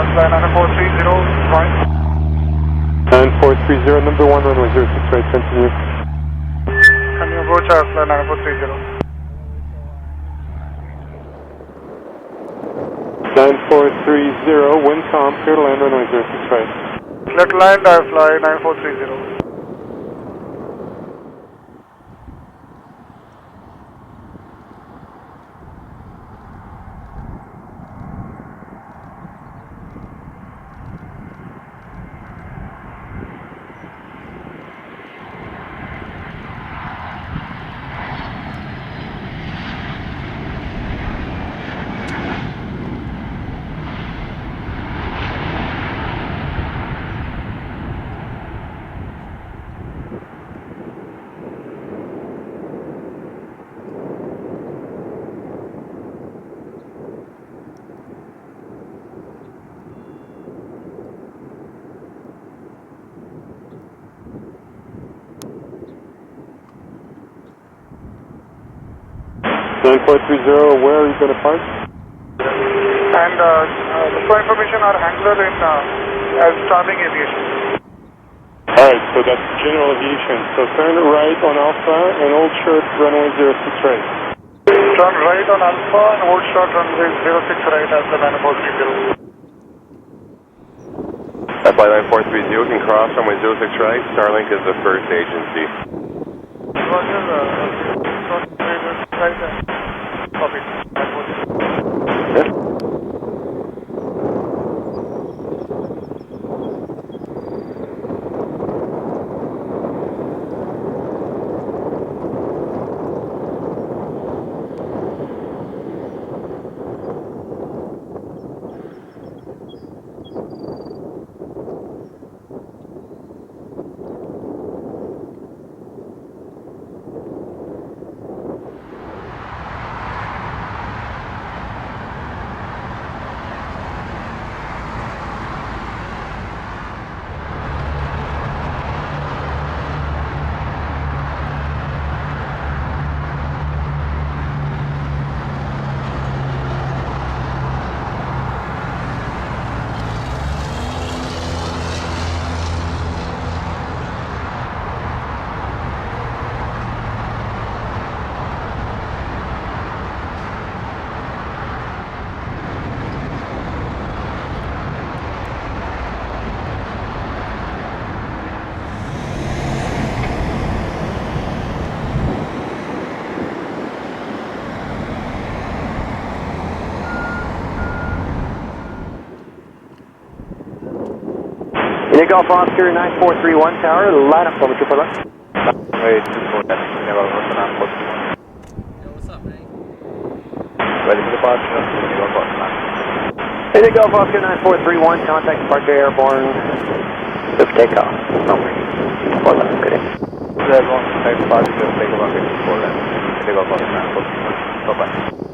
AirFly 9430, right. 9430, number 1, runway 06 right, continue. Can you approach AirFly 9430? 9430, wind calm, clear to land, runway 06 right. Clear to land, AirFly 9430. Where are you going to park? And for information, our handler in as Starling Aviation. Alright, so that's general aviation. So turn right on Alpha and hold short runway 06 right. Turn right on Alpha and hold short runway 06 right at the 9430. FLY 9430 can cross runway 06 right. Starlink is the first agency. Roger, right there. Copy. Yeah. IndiGo Oscar 9431 tower, line up for me, Tripler. Wait, just hold that. IndiGo Oscar 9431. Yo, what's up, man? Ready for departure? IndiGo Oscar. IndiGo Oscar 9431, contact departure airborne. Swift takeoff. Hold on, ready. Everyone, type departure, just take a look at the IndiGo Oscar 9431. Bye-bye.